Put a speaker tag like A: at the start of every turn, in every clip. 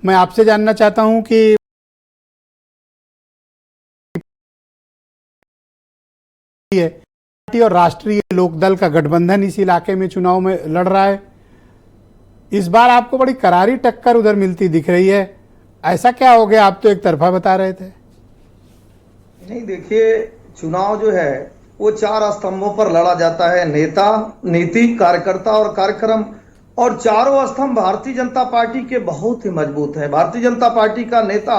A: मैं आपसे जानना चाहता हूं कि पार्टी और राष्ट्रीय लोकदल का गठबंधन इस इलाके में चुनाव में लड़ रहा है। इस बार आपको बड़ी करारी टक्कर उधर मिलती दिख रही है, ऐसा क्या हो गया? आप तो एक तरफा बता रहे थे।
B: नहीं, देखिए, चुनाव जो है वो 4 स्तंभों पर लड़ा जाता है: नेता, नीति, कार्यकर्ता और कार्यक्रम। और चारों स्तंभ भारतीय जनता पार्टी के बहुत ही मजबूत हैं। भारतीय जनता पार्टी का नेता,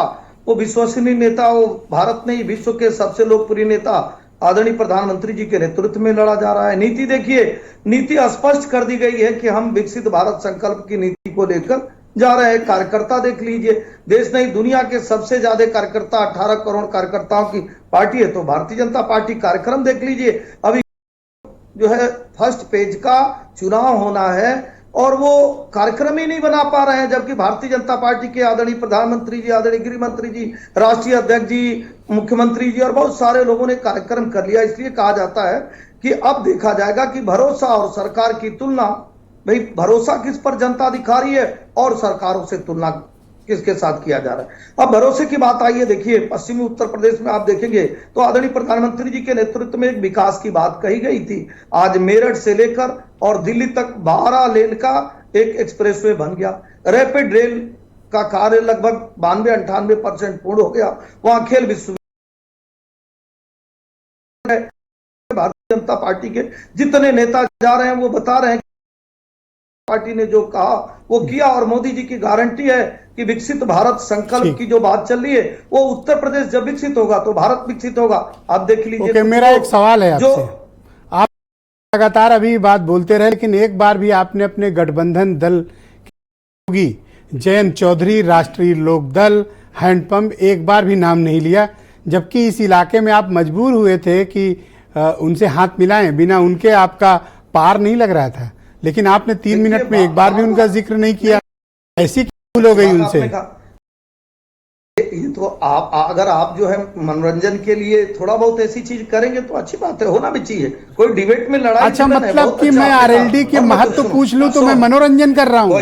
B: वो विश्वसनीय नेता, वो भारत नहीं विश्व के सबसे लोकप्रिय नेता आदरणीय प्रधानमंत्री जी के नेतृत्व में लड़ा जा रहा है। नीति देखिए, नीति स्पष्ट कर दी गई है कि हम विकसित भारत संकल्प की नीति को लेकर जा रहे हैं। कार्यकर्ता देख लीजिए, देश नहीं दुनिया के सबसे ज्यादा कार्यकर्ता 18 करोड़ कार्यकर्ताओं की पार्टी है, तो भारतीय जनता पार्टी। कार्यक्रम देख लीजिए, अभी जो है फर्स्ट पेज का चुनाव होना है और वो कार्यक्रम ही नहीं बना पा रहे हैं, जबकि भारतीय जनता पार्टी के आदरणीय प्रधानमंत्री जी, आदरणीय गृह मंत्री जी, राष्ट्रीय अध्यक्ष जी, मुख्यमंत्री जी और बहुत सारे लोगों ने कार्यक्रम कर लिया। इसलिए कहा जाता है कि अब देखा जाएगा कि भरोसा और सरकार की तुलना, भाई भरोसा किस पर जनता दिखा रही है और सरकारों से तुलना किसके साथ किया जा रहा है। अब भरोसे की बात आई है, देखिए पश्चिमी उत्तर प्रदेश में आप देखेंगे तो आदरणीय प्रधानमंत्री जी के नेतृत्व में एक विकास की बात कही गई थी। आज मेरठ से लेकर और दिल्ली तक 12 लेन का एक एक्सप्रेसवे बन गया। रैपिड रेल का कार्य लगभग 92-98% पूर्ण हो गया। वहां खेल विश्व भारतीय जनता पार्टी के जितने नेता जा रहे हैं वो बता रहे हैं पार्टी ने जो कहा वो किया, और मोदी जी की गारंटी है कि विकसित भारत संकल्प की जो बात चल रही है वो उत्तर प्रदेश जब विकसित होगा तो भारत विकसित होगा। आप देख लीजिए।
A: तो मेरा एक सवाल है आपसे, आप लगातार अभी बात बोलते रहे, लेकिन एक बार भी आपने अपने गठबंधन दल की जयंत चौधरी, राष्ट्रीय लोकदल, हैंडपंप, एक बार भी नाम नहीं लिया, जबकि इस इलाके में आप मजबूर हुए थे कि उनसे हाथ मिलाएं, बिना उनके आपका पार नहीं लग रहा था, लेकिन आपने 3 मिनट में एक बार भी उनका जिक्र नहीं किया। ऐसी भूल हो गई उनसे?
B: ये तो आप अगर आप जो है मनोरंजन के लिए थोड़ा बहुत ऐसी चीज करेंगे तो अच्छी बात है, होना भी चाहिए। कोई डिबेट में लड़ाई
A: अच्छा, मतलब कि मैं आरएलडी के महत्व पूछ लूं तो मैं मनोरंजन कर रहा हूं?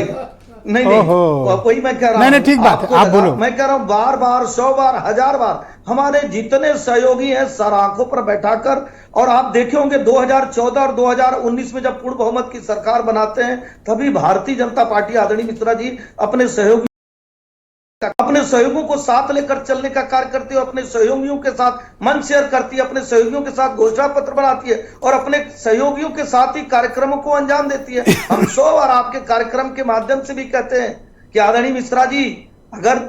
B: नहीं, वही मैं कह रहा हूं।
A: नहीं, ठीक बात है, आप बोलो।
B: मैं कह रहा हूं बार बार, 100 बार, 1000 बार हमारे जितने सहयोगी हैं सर आंखों पर बैठाकर, और आप देखे होंगे 2014 और 2019 में जब पूर्ण बहुमत की सरकार बनाते हैं तभी भारतीय जनता पार्टी आदरणीय मिश्रा जी अपने सहयोगियों को साथ लेकर चलने का कार्य करती है, अपने सहयोगियों के साथ मंच शेयर करती है, अपने सहयोगियों के साथ घोषणा पत्र बनाती है और अपने सहयोगियों के साथ ही कार्यक्रमों को अंजाम देती है। हम 100 बार आपके कार्यक्रम के माध्यम से भी कहते हैं कि आदरणीय मिश्रा जी, अगर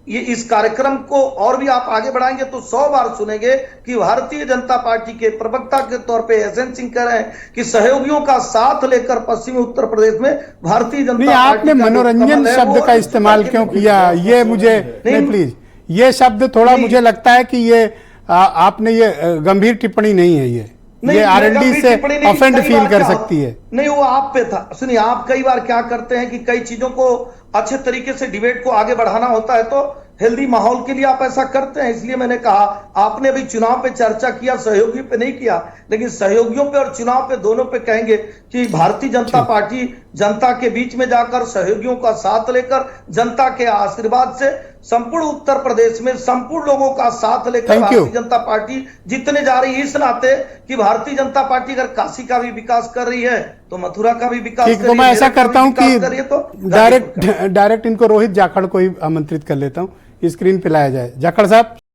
B: ये इस कार्यक्रम को और भी आप आगे बढ़ाएंगे तो 100 बार सुनेंगे कि भारतीय जनता पार्टी के प्रवक्ता के तौर पे एसएन सिंह कह रहे हैं कि सहयोगियों का साथ लेकर पश्चिमी उत्तर प्रदेश में भारतीय जनता पार्टी।
A: आपने मनोरंजन शब्द का इस्तेमाल क्यों किया? ये मुझे प्लीज, ये शब्द थोड़ा मुझे लगता है कि ये आपने ये गंभीर टिप्पणी नहीं है, ये आरएलडी से ऑफेंड फील कर सकती है।
B: नहीं, वो आप पे था। सुनिए, आप कई बार क्या करते हैं कि कई चीजों को अच्छे तरीके से डिबेट को आगे बढ़ाना होता है तो हेल्दी माहौल के लिए आप ऐसा करते हैं। इसलिए मैंने कहा, आपने अभी चुनाव पे चर्चा किया, सहयोगी पे नहीं किया, लेकिन सहयोगियों पे और चुनाव पे दोनों पे कहेंगे कि भारतीय जनता पार्टी जनता के बीच में जाकर सहयोगियों का साथ लेकर जनता के आशीर्वाद से संपूर्ण उत्तर प्रदेश में संपूर्ण लोगों का साथ लेकर भारतीय जनता पार्टी जीतने जा रही है। इस नाते कि भारतीय जनता पार्टी अगर काशी का भी विकास कर रही है तो मथुरा का भी विकास कर रही है।
A: तो मैं ऐसा करता हूं कि डायरेक्ट इनको रोहित जाखड़ को ही आमंत्रित कर लेता हूं, स्क्रीन पे लाया जाए। जाखड़ साहब,